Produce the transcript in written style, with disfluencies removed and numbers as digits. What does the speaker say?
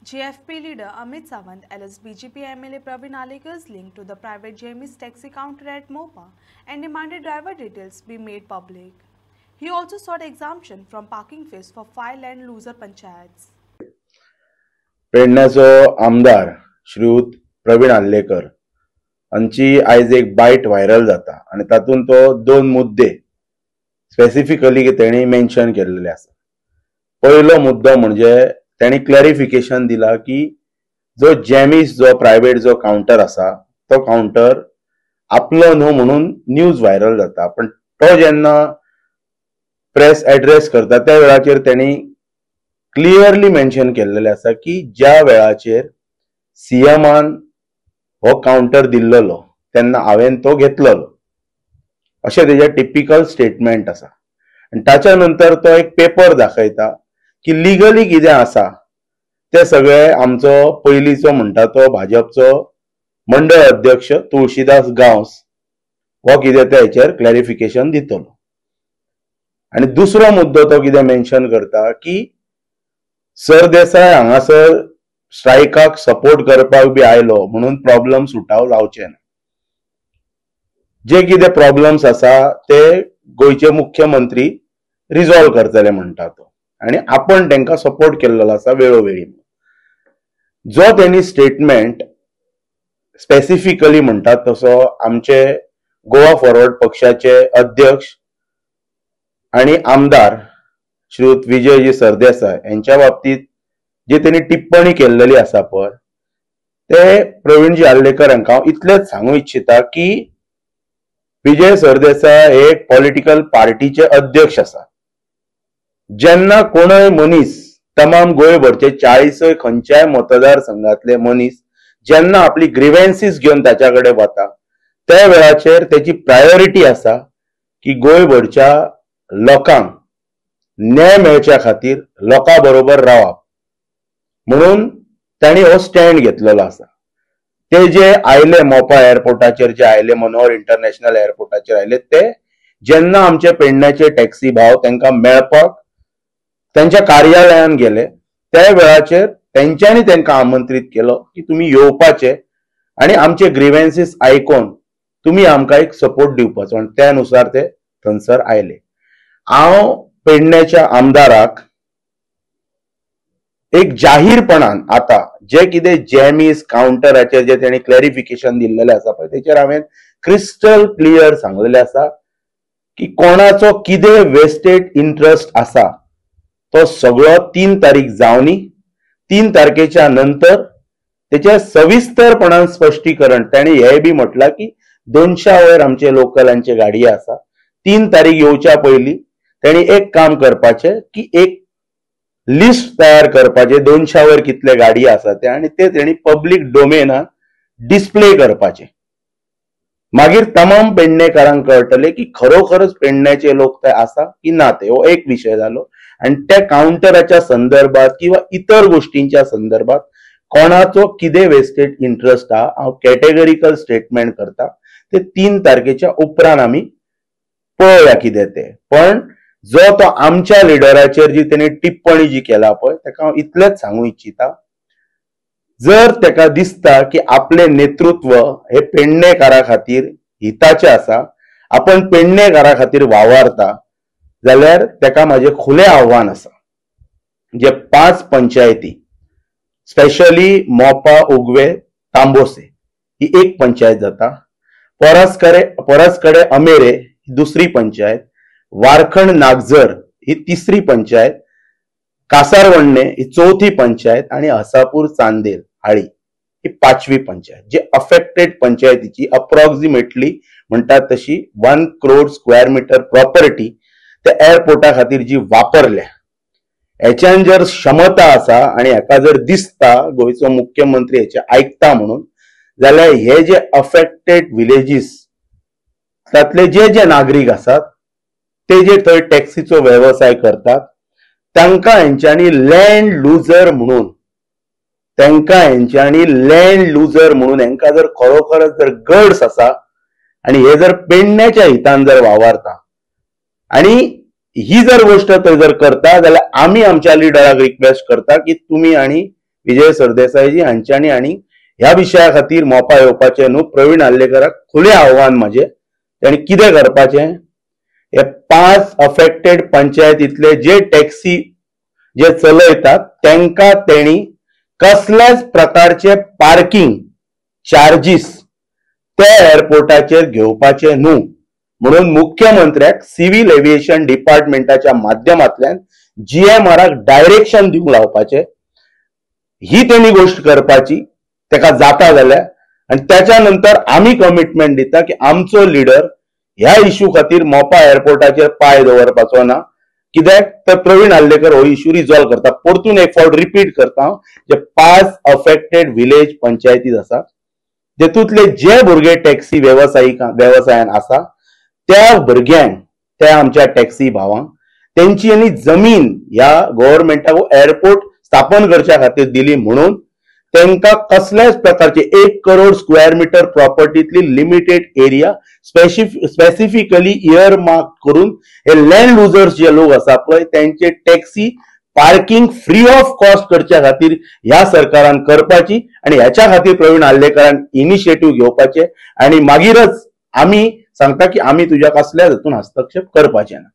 JFP leader Amit Sawant alias BJP MLA Praveen Alekar's link to the private James taxi counter at Mopa and demanded driver details be made public. He also sought exemption from parking fees for 5 land loser panchayats. पेडण्याचो आमदार श्रीयुत प्रवीण आल्लेकर हांची आयज एक बायट viral जाता आनी तातूंत तो दोन मुद्दे स्पेसिफिकली तेणी मेन्शन केल्लेले आसा. पयलो मुद्दो म्हणजे तेणी क्लॅरिफिकेशन दिला की जो जॅमिस जो प्रायव्हेट जो काउंटर आसा तो काउंटर आपलो न्हू म्हणून न्यूज व्हायरल जाता, पण तो जेन्ना प्रेस एड्रेस करता त्या वेळाचेर तेणी क्लियरली मेन्शन केल्लेले आसा की ज्या वेळाचेर सीएमान हो काउंटर दिल्लो तेन्ना हांवें तो घेतलेलो अशें तेजे टिपिकल स्टेटमेंट आसा. आनी ताच्या नंतर तो एक पेपर दाखयता की लिगली कितें आसा ते सगळे आमचो पयलींचो म्हणटा तो भाजपचो मंडळ अध्यक्ष तुळशीदास गांवस हो कितें ते हेचेर क्लॅरिफिकेशन दितलो. आनी दुसरो मुद्दो तो कितें मेन्शन करता की सरदेसाय हांगासर स्ट्रायकाक सपोर्ट करपाक बी आयलो म्हणून प्रॉब्लेम सुटाव जावचे ना. जे कितें प्रॉब्लेम्स आसा ते गोंयचे मुख्यमंत्री रिझॉल्व करतले म्हणटा तो, आनी आपण तांकां सपोर्ट केल्लो आसा वेळोवेळी. जो तेणी स्टेटमेंट स्पेसिफिकली म्हणटात तसो आमचे गोवा फॉरवर्ड पक्षाचे अध्यक्ष आनी आमदार श्रीयुत विजयजी सरदेसाय यांच्या बाबतीत जे त्यांनी टिप्पणी केल्लेली आसा पळय ते प्रवीणजी आल्लेकर हांकां हांव इतलेंच सांगूं इच्छिता की विजय सरदेसाय हे एक पॉलिटिकल पार्टीचे अध्यक्ष आसा. जेन्ना कोणय मनीस तमाम गोंयभरचे 40 खंयच्याय मतदारसंघातले मनीस जेन्ना आपली ग्रिव्हन्सीस घेवन ताच्या कडेन वता त्या वेळाचेर त्याची प्रायोरिटी आसा की गोंयभरच्या लोकांक न्याय मेळच्या खातीर लोकां बरोबर रावप म्हणून तांणी हो स्टँड घेतलेलो आसा. ते जे आयले मोपा एअरपोर्टाचेर जे आयले मनोहर इंटरनॅशनल एअरपोर्टाचेर आयले ते जेन्ना आमचे पेडण्याचे टॅक्सी भाव तांकां मेळपाक त्यांच्या कार्यालयान गेले त्या वेळाचेर तेंच्यांनी तांकां आमंत्रीत केलो की तुमी येवपाचे आनी आमचे ग्रिव्हन्सीस आयकोन तुमी आमकां एक सपोर्ट दिवपाचो, आनी त्या नुसार ते थंयसर आयले. हांव पेडण्याच्या आमदाराक एक जाहीरपणान आता जे कितें जॅमिस काउंटराचेर जे तेणी क्लॅरिफिकेशन दिल्लेले आसा पळय तेचेर हांवें क्रिस्टल क्लियर सांगलेले आसा की कोणाचो कितें वेस्टेड इंटरेस्ट आसा तो सगळो 3 तारीख जावनी. 3 तारखेच्या नंतर तेचे सविस्तरपणान स्पश्टीकरण ताणी हे बी म्हटलां की 200 वयर आमचे लोकलांचे गाडये आसा. 3 तारीख येवच्या पयलीं तेणी एक काम करपाचें की एक लिस्ट तयार करपाचे 200 वयर कितले गाडये आसा ते आनी ते तेणी पब्लीक डोमेनान डिस्प्ले करपाचे. मागीर तमाम पेडणेकारांक कळटले की खरोखरच पेडण्याचे लोक ते आसा की ना ते. हो एक विशय जालो. आनी त्या काउंटराच्या संदर्भात किंवा इतर गोष्टींच्या संदर्भात कोणाचो कितें वेस्टेड इंटरेस्ट हा हांव कॅटेगरिकल स्टेटमेंट करता ते 3 तारखेच्या उपरांत आमी पळोवया कितें ते. पण जो तो आमच्या लिडराचेर जी तेणी टिप्पणी जी केला पळय ताका हांव इतलेंच सांगूं इच्छिता, जर ताका दिसता की आपले नेतृत्व हे पेडणेकारा खातीर हिताचे आसा, आपण पेडणेकारा खातीर वावरता जाल्यार ताका म्हाजें खुलें आव्हान आसा. जे 5 पंचायती स्पेशली मोपा, उगवे, तांबोसे ही एक पंचायत जाता. परसकडे अमेरे ही दुसरी पंचायत, वारखंड नागझर ही तिसरी पंचायत, कासारवण्णे ही चौथी पंचायत आणि हसापूर चांदेल हाळी ही 5वी पंचायत. जे अफेक्टेड पंचायतीची अप्रॉक्सिमेटली म्हणतात तशी 1 crore स्क्वेअर मीटर प्रॉपर्टी त्या एअरपोर्टा खातीर जी वापरल्या हेच्यान जर क्षमता आसा आणि हेका जर दिसता गोंयचो मुख्यमंत्री हेचे आयकता म्हणून जाल्यार हे जे अफेक्टेड विलेजीस तातले जे जे नागरीक आसात ते जे थंय टॅक्सीचो व्यवसाय करतात तांकां हेंच्यांनी लँड लुजर म्हणून हेंकां जर खरोखरच जर गड्स आसा आणि हे जर पेडण्याच्या हितान जर वावरता आणि ही जर गोष्ट थंय जर करता जाल्यार आमी आमच्या लिडराक रिक्वेस्ट करता की तुमी आणि विजय सरदेसाईजी हांच्यांनी आनी ह्या विशया खातीर मोपा येवपाचे न्हू प्रवीण आल्लेकराक खुले आव्हान म्हजें तांणी कितें करपाचें हे 5 अफेक्टेड पंचायतींतले जे टॅक्सी जे चलयतात तांकां तेणी कसल्याच प्रकारचे पार्किंग चार्जीस त्या एअरपोर्टाचेर घेवपाचे न्हू म्हणून मुख्यमंत्र्याक सिव्हिल एव्हिएशन डिपार्टमेंटाच्या माध्यमांतल्यान GMRक डायरेक्शन दिवंक लावपाचे ही तेणी गोष्ट करपाची ताका जाता जाल्यार आनी त्याच्या नंतर आमी कमिटमेंट दिता की आमचो लिडर ह्या इश्यू खातीर मोपा एअरपोर्टाचेर पांय दवरपाचो ना कित्याक तर प्रवीण आल्लेकर हो इश्यू रिझॉल्व करता परतून एक फावट रिपीट करता जे 5 अफेक्टेड विलेज पंचायतीज आसा तेतूंतले जे भुरगे टॅक्सी व्यवसायान आसा त्या भुरग्यांक त्या आमच्या टॅक्सी भावांक तेंची आनी जमीन ह्या गव्हर्नमेंटाक एअरपोर्ट स्थापन करच्या खातीर दिली म्हणून तांकां कसल्याच प्रकारचे 1 करोड स्क्वेअर मीटर प्रॉपर्टीतली limited area specifically earmark करून हे लँड लुजर्स जे लोक आसा पळय त्यांचे taxi parking free of cost करच्या खातीर ह्या सरकारान करपाची आणि ह्याच्या खातीर प्रवीण आल्लेकरान इनिशिएटिव्ह घेवपाचे आणि मागीरच आमी सांगता की आमी तुज्या कसल्याच हातून हस्तक्षेप करपाचे ना.